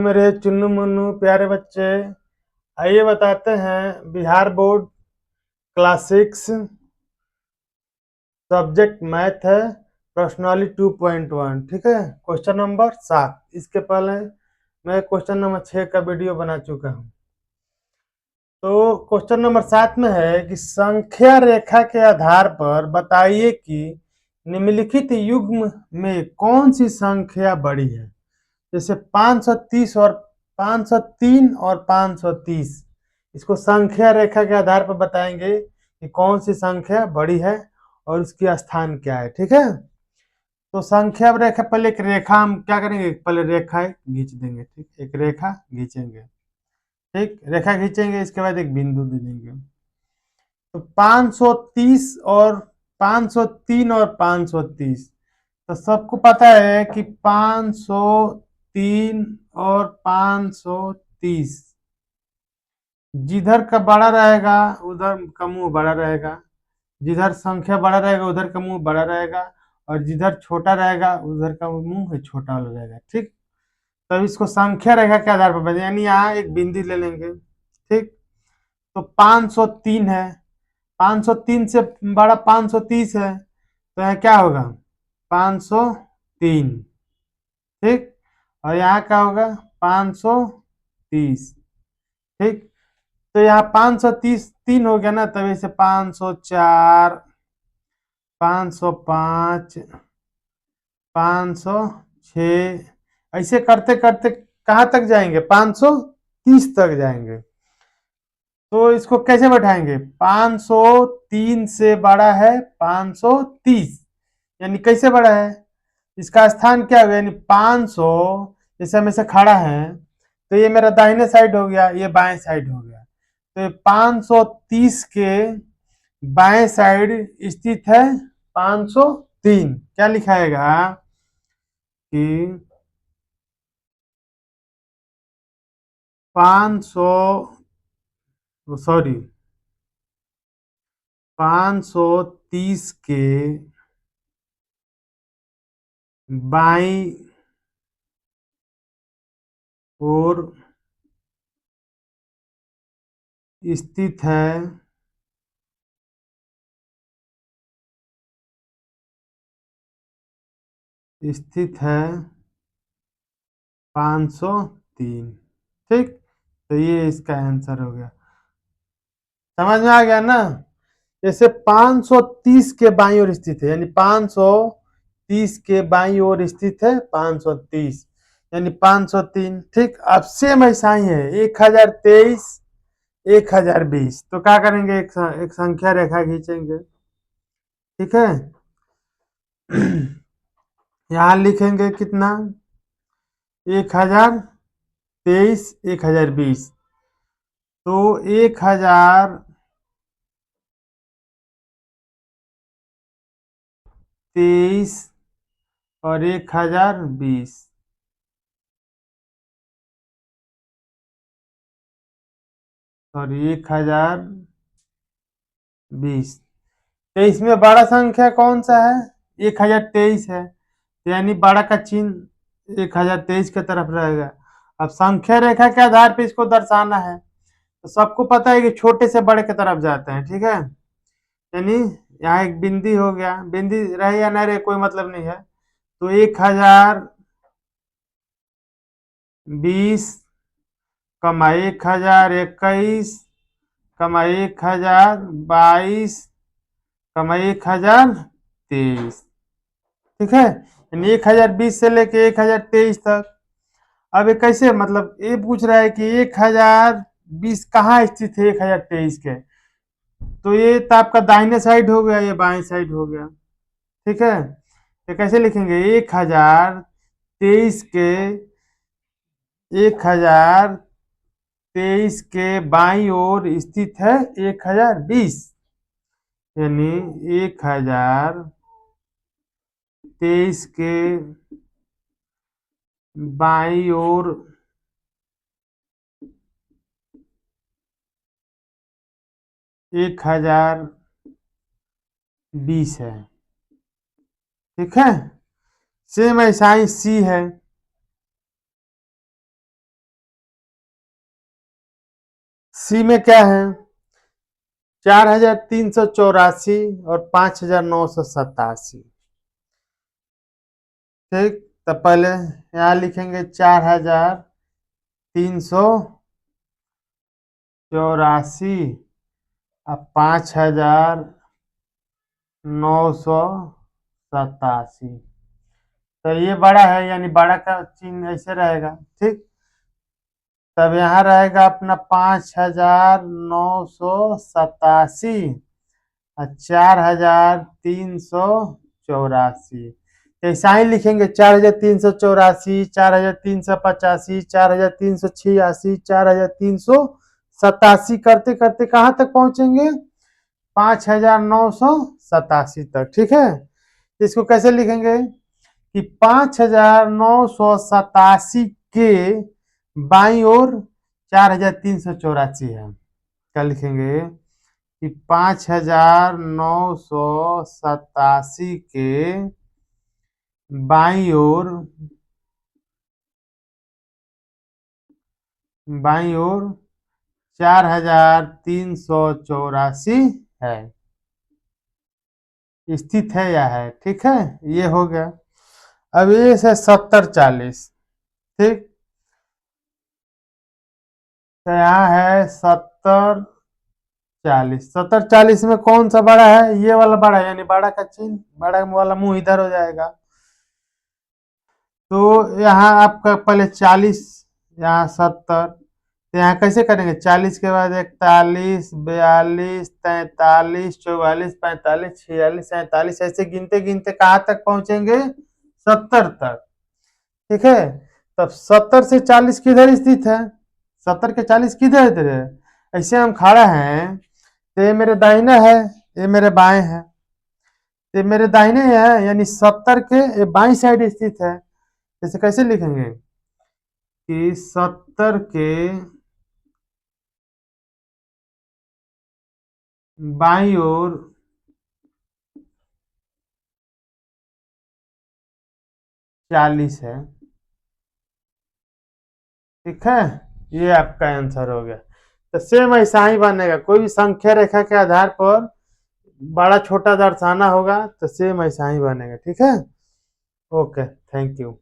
मेरे चुन्नू मुन्नू प्यारे बच्चे, आइए बताते हैं Bihar board class 6 subject math है, प्रश्नावली 2.1। ठीक है, क्वेश्चन नंबर 7। इसके पहले मैं क्वेश्चन नंबर 6 का वीडियो बना चुका हूँ। तो क्वेश्चन नंबर 7 में है कि संख्या रेखा के आधार पर बताइए कि निम्नलिखित युग्म में कौन सी संख्या बड़ी है। जैसे 530 और 503 और 530, इसको संख्या रेखा के आधार पर बताएंगे कि कौन सी संख्या बड़ी है और उसकी स्थान क्या है। ठीक है, तो संख्या रेखा, पहले एक रेखा हम क्या करेंगे, पहले रेखा खींच देंगे। ठीक, एक रेखा खींचेंगे। ठीक, रेखा खींचेंगे, इसके बाद एक बिंदु दे देंगे। तो 530 और 503 और 530, तो सबको पता है कि 503 और 530 जिधर का बड़ा रहेगा उधर का मुंह बड़ा रहेगा, जिधर संख्या बड़ा रहेगा उधर का मुंह बड़ा रहेगा, और जिधर छोटा रहेगा उधर का मुंह छोटा वाला रहेगा। ठीक, तब इसको संख्या रेखा के आधार पर बताएं, यानी यहाँ एक बिंदु ले लेंगे। ठीक, तो 503 है, 503 से बड़ा 530 है, तो यहाँ क्या होगा, 503। ठीक, और यहाँ क्या होगा, 530। ठीक, तो यहाँ 530 3 हो गया ना, तभी से 504, 505, 506, ऐसे करते करते कहाँ तक जाएंगे, 530 तक जाएंगे। तो इसको कैसे बैठाएंगे, 503 से बड़ा है 530, यानी कैसे बड़ा है, इसका स्थान क्या होगा, यानी 500, जैसे हम ऐसे खड़ा है तो ये मेरा दाहिने साइड हो गया, ये बाएं साइड हो गया। तो 530 के बाएं साइड स्थित है 503। क्या लिखाएगा कि 500, सॉरी, 530 के बाईं ओर स्थित है स्थित है 503। ठीक, तो ये इसका आंसर हो गया। समझ में आ गया ना, जैसे 530 के बाईं ओर स्थित है, यानी 530 के बाईं ओर स्थित है 530, यानी 503। ठीक, अब सेम ऐसा ही है 1023, 1020, तो क्या करेंगे, एक संख्या रेखा खींचेंगे। ठीक है, यहाँ लिखेंगे कितना, 1023, 1020, तो 1023 और 1020, और 1020। तो इसमें बड़ा संख्या कौन सा है, 1023 है, यानी बड़ा का चिन्ह 1023 की तरफ रहेगा। अब संख्या रेखा के आधार पर इसको दर्शाना है, तो सबको पता है कि छोटे से बड़े की तरफ जाते हैं। ठीक है, यानी यहाँ एक बिंदी हो गया, बिंदी रहे या न रहे कोई मतलब नहीं है। तो 1020 कमा 1021 कमा 1022 कमा 1023। ठीक है, यानी 1020 से लेके 1023 तक। अब ये कैसे, मतलब ये पूछ रहा है कि 1020 कहाँ स्थित है 1023 के, तो ये तो आपका दाहिने साइड हो गया, ये बाएं साइड हो गया। ठीक है, तो कैसे लिखेंगे, 1023 के 1023 के बाईं ओर स्थित है 1020, यानी 1023 के बाईं ओर 1020 है। ठीक है, सेम ऐसा ही सी है, सी में क्या है, 4384 और 5987। ठीक, तो पहले यहाँ लिखेंगे 4384 और 5987। तो ये बड़ा है, यानी बड़ा का चिन्ह ऐसे रहेगा। ठीक, तब यहाँ रहेगा अपना 5987 और 4384। ऐसा ही लिखेंगे 4384, 4385, 4386, 4387, करते करते कहाँ तक पहुंचेंगे, 5987 तक। ठीक है, इसको कैसे लिखेंगे कि 5987 के बाई ओर 4384 है। क्या लिखेंगे कि 5987 के बाई ओर 4384 है, स्थित है या है। ठीक है, ये हो गया। अब ये है 7040। ठीक, तो यहाँ है 7040। 7040 में कौन सा बड़ा है, ये वाला बड़ा है, यानी बड़ा का चिन्ह, बड़ा वाला मुंह इधर हो जाएगा। तो यहाँ आपका पहले 40, यहाँ 70, तो यहाँ कैसे करेंगे, 40 के बाद 41, 42, 43, 44, 45, 46, 47, ऐसे गिनते गिनते कहाँ तक पहुंचेंगे, 70 तक। ठीक है, तब 70 से 40 किधर स्थित है, 70 के 40 किधर इधर है, ऐसे हम खड़ा हैं, तो ये मेरे दाहिने है, ये मेरे बाएं है, ये मेरे दाहिने है, यानी 70 के ये बाईं साइड स्थित है। जैसे कैसे लिखेंगे कि 70 के बाईं ओर 40 है। ठीक है, ये आपका आंसर हो गया। तो सेम ऐसा ही बनेगा, कोई भी संख्या रेखा के आधार पर बड़ा छोटा दर्शाना होगा तो सेम ऐसा ही बनेगा। ठीक है, ओके, थैंक यू।